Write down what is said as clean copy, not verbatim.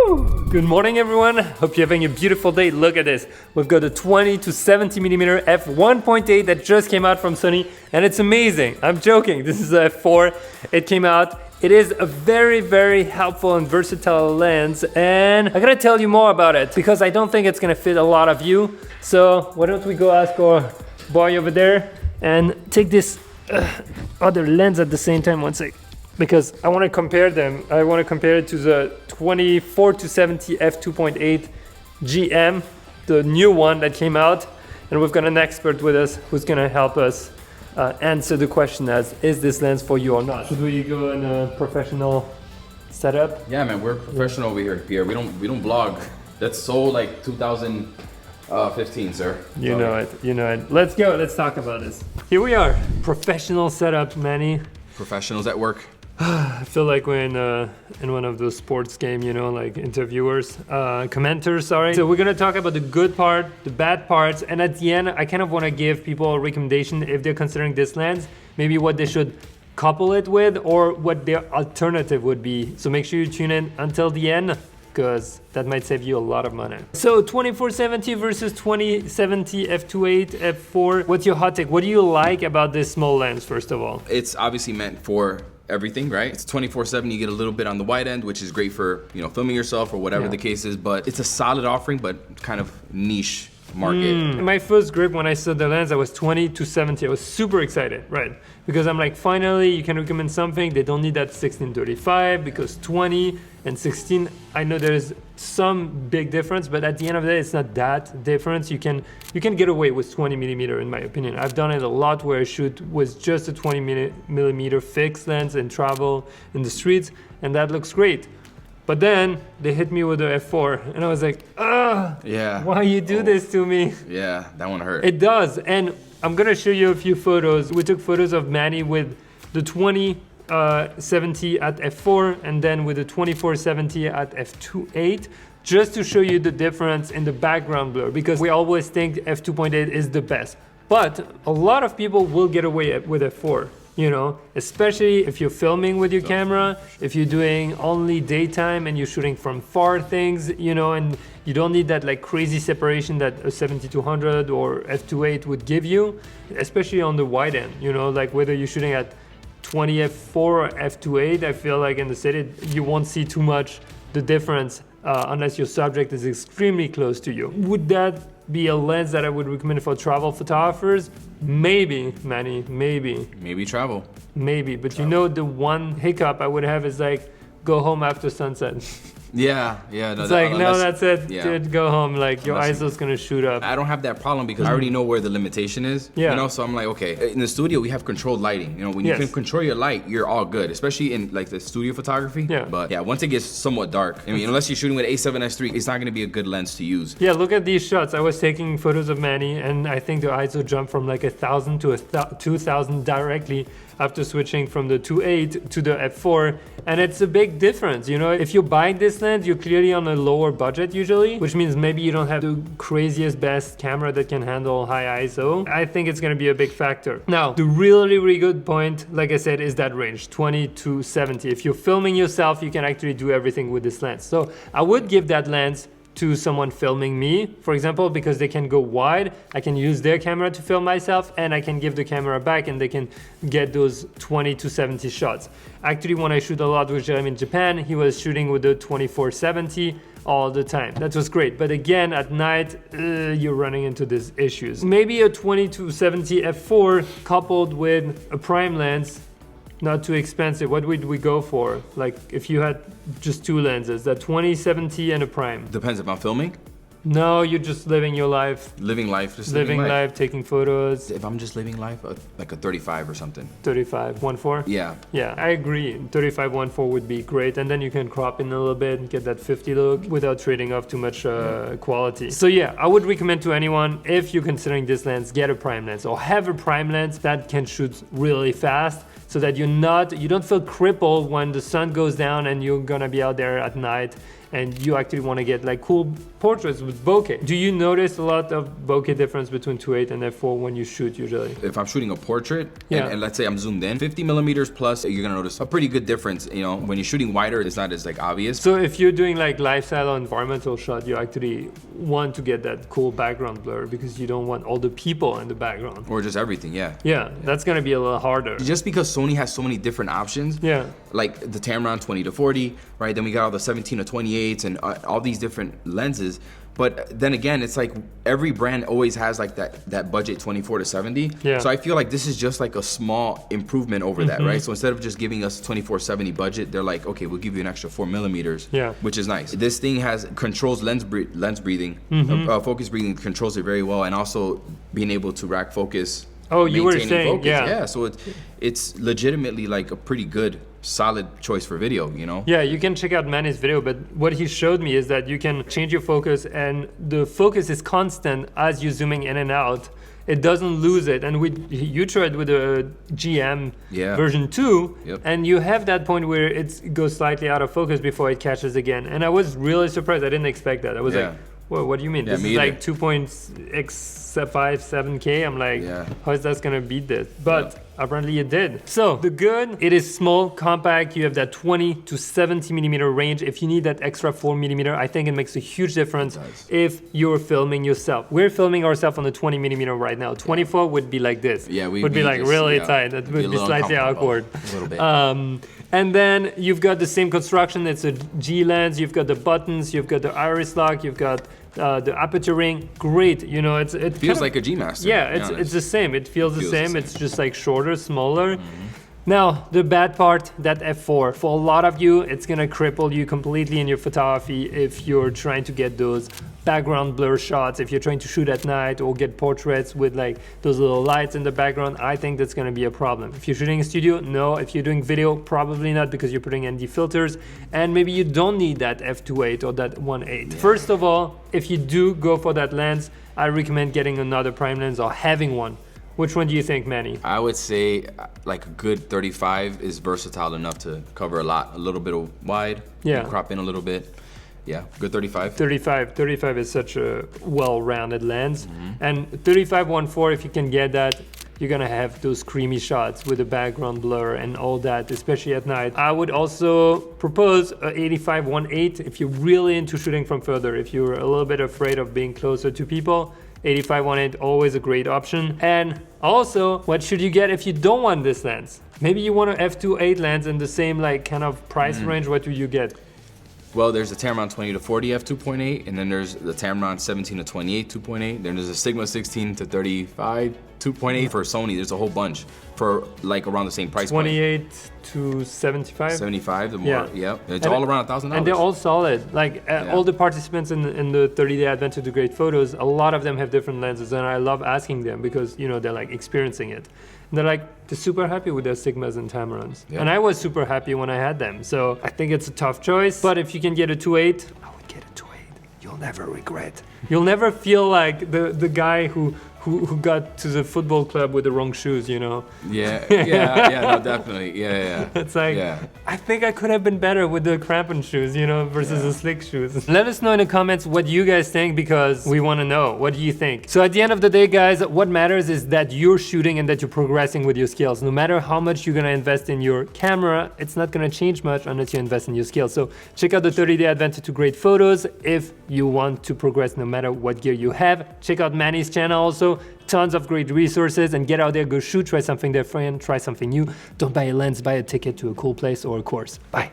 Good morning, everyone. Hope you're having a beautiful day. Look at this. We've got a 20-70mm f1.8 that just came out from Sony, and it's amazing. I'm joking. This is a f4. It came out. It is a very, very helpful and versatile lens, and I gotta tell you more about it because I don't think it's gonna fit a lot of you. So why don't we go ask our boy over there and take this other lens at the same time. One sec. Because I want to compare them. I want to compare it to the 24-70 f2.8 GM, the new one that came out. And we've got an expert with us who's going to help us answer the question as, is this lens for you or not? Should we go in a professional setup? Yeah, man, we're professional over here, Pierre. We don't vlog. That's so like 2015, sir. You know it. Let's go. Let's talk about this. Here we are. Professional setup, Manny. Professionals at work. I feel like we're in one of those sports games, you know, like interviewers, commenters, sorry. So we're gonna talk about the good part, the bad parts, and at the end, I kind of want to give people a recommendation if they're considering this lens, maybe what they should couple it with or what their alternative would be. So make sure you tune in until the end, because that might save you a lot of money. So 24-70 versus 20-70 f2.8, f4. What's your hot take? What do you like about this small lens, first of all? It's obviously meant for everything, right? It's 24/7. You get a little bit on the wide end, which is great for, you know, filming yourself or whatever the case is, but it's a solid offering, but kind of niche market. My first grip when I saw the lens, I was 20-70. I was super excited, right? Because I'm like, finally, you can recommend something. They don't need that 16-35 because 20 and 16, I know there's some big difference, but at the end of the day, it's not that difference. You can get away with 20mm in my opinion. I've done it a lot where I shoot with just a 20mm fixed lens and travel in the streets, and that looks great. But then they hit me with the f4 and I was like, yeah, why you do this to me? Yeah, that one hurt. It does. And I'm gonna show you a few photos. We took photos of Manny with the 20-70 at f4 and then with the 24-70 at f2.8, just to show you the difference in the background blur, because we always think f2.8 is the best. But a lot of people will get away with f4. You know, especially if you're filming with your camera, if you're doing only daytime and you're shooting from far things, you know, and you don't need that like crazy separation that a 70-200 or f2.8 would give you, especially on the wide end, you know, like whether you're shooting at 20 f4 or f2.8, I feel like in the city, you won't see too much the difference unless your subject is extremely close to you. Would that be a lens that I would recommend for travel photographers? Maybe, Manny, maybe. Maybe travel. Maybe, but you know the one hiccup I would have is like, go home after sunset. Yeah. It's like, no, that's it, dude, go home. Like your ISO's gonna shoot up. I don't have that problem because I already know where the limitation is. Yeah. You know, so I'm like, okay, in the studio we have controlled lighting. You know, when you can control your light, you're all good, especially in like the studio photography. Yeah. But yeah, once it gets somewhat dark, I mean, unless you're shooting with A7S3, it's not gonna be a good lens to use. Yeah, look at these shots. I was taking photos of Manny and I think the ISO jumped from like 1,000 to 2,000 directly after switching from the 2.8 to the f4, and it's a big difference. You know, if you're buying this lens, you're clearly on a lower budget usually, which means maybe you don't have the craziest best camera that can handle high ISO. I think it's gonna be a big factor. Now, the really good point, like I said, is that range, 20-70. If you're filming yourself, you can actually do everything with this lens. So I would give that lens to someone filming me, for example, because they can go wide. I can use their camera to film myself and I can give the camera back and they can get those 20-70 shots. Actually, when I shoot a lot with Jeremy in Japan, he was shooting with the 24-70 all the time. That was great. But again, at night, you're running into these issues. Maybe a 20-70 f4 coupled with a prime lens, not too expensive. What would we go for? Like if you had just two lenses, that 20-70 and a prime. Depends if I'm filming. No, you're just living your life. Living life, just living life, taking photos. If I'm just living life, like a 35 or something. 35, 1.4? Yeah. Yeah, I agree. 35, 1.4 would be great. And then you can crop in a little bit and get that 50 look without trading off too much quality. So yeah, I would recommend to anyone, if you're considering this lens, get a prime lens or have a prime lens that can shoot really fast, so that you don't feel crippled when the sun goes down and you're gonna be out there at night and you actually want to get like cool portraits with bokeh. Do you notice a lot of bokeh difference between 2.8 and f4 when you shoot usually? If I'm shooting a portrait, Yeah. and let's say I'm zoomed in, 50 millimeters plus, you're gonna notice a pretty good difference. You know, when you're shooting wider, it's not as like obvious. So if you're doing like lifestyle or environmental shot, you actually want to get that cool background blur because you don't want all the people in the background. Or just everything, yeah. Yeah, that's gonna be a little harder. Just because Sony has so many different options, Yeah. like the Tamron 20-40, right? Then we got all the 17-28s and all these different lenses. But then again, it's like every brand always has like that budget 24-70. Yeah. So I feel like this is just like a small improvement over that, right? So instead of just giving us 24-70 budget, they're like, okay, we'll give you an extra 4 millimeters, Yeah. which is nice. This thing controls lens breathing, focus breathing, controls it very well, and also being able to rack focus. Oh, you were maintaining saying, focus. yeah. Yeah, so it's legitimately like a pretty good, solid choice for video, you know? Yeah, you can check out Manny's video, but what he showed me is that you can change your focus and the focus is constant as you're zooming in and out. It doesn't lose it. And you tried with a GM version 2, and you have that point where it goes slightly out of focus before it catches again. And I was really surprised. I didn't expect that. I was like, whoa, what do you mean? Yeah, this is like 2.657K. I'm like, how is that gonna beat this? But apparently it did. So the good, it is small, compact. You have that 20-70mm range. If you need that extra 4mm, I think it makes a huge difference if you're filming yourself. We're filming ourselves on the 20mm right now. 24 would be like this. Yeah, would be like really tight. It would be slightly awkward. A little bit. And then you've got the same construction. It's a G lens. You've got the buttons. You've got the iris lock. You've got the aperture ring. Great. You know, it feels like a G Master. Yeah, it's the same. It feels the same. It's just like shorter, smaller. Now, the bad part, that f4. For a lot of you, it's gonna cripple you completely in your photography if you're trying to get those background blur shots, if you're trying to shoot at night or get portraits with like those little lights in the background. I think that's gonna be a problem. If you're shooting in studio, no. If you're doing video, probably not, because you're putting ND filters, and maybe you don't need that f2.8 or that 1.8. First of all, if you do go for that lens, I recommend getting another prime lens or having one. Which one do you think, Manny? I would say like a good 35 is versatile enough to cover a lot. A little bit of wide, crop in a little bit. Yeah, good 35. 35 is such a well-rounded lens. And 35-1.4, if you can get that, you're gonna have those creamy shots with the background blur and all that, especially at night. I would also propose a 85-1.8 if you're really into shooting from further. If you're a little bit afraid of being closer to people, 85-1.8, always a great option. And also, what should you get if you don't want this lens? Maybe you want an f2.8 lens in the same like kind of price range. What do you get? Well, there's the Tamron 20-40 f2.8, and then there's the Tamron 17-28 2.8. Then there's a Sigma 16-35 2.8 for Sony. There's a whole bunch for like around the same price 28 to 75. 75, the more, it's all around $1,000. And they're all solid. Like all the participants in the 30-day advent to do great photos, a lot of them have different lenses, and I love asking them because you know they're like experiencing it. And they're super happy with their Sigmas and Tamrons. And I was super happy when I had them. So I think it's a tough choice. But if you can get a 2.8, I would get a 2.8. You'll never regret. You'll never feel like the guy who got to the football club with the wrong shoes, you know? No, definitely. It's like, I think I could have been better with the crampon shoes, you know, versus the slick shoes. Let us know in the comments what you guys think, because we want to know. What do you think? So at the end of the day, guys, what matters is that you're shooting and that you're progressing with your skills. No matter how much you're going to invest in your camera, it's not going to change much unless you invest in your skills. So check out the 30-day adventure to great photos if you want to progress no matter what gear you have. Check out Manny's channel also. Tons of great resources, and get out there, go shoot, try something different, try something new. Don't buy a lens, buy a ticket to a cool place or a course. Bye.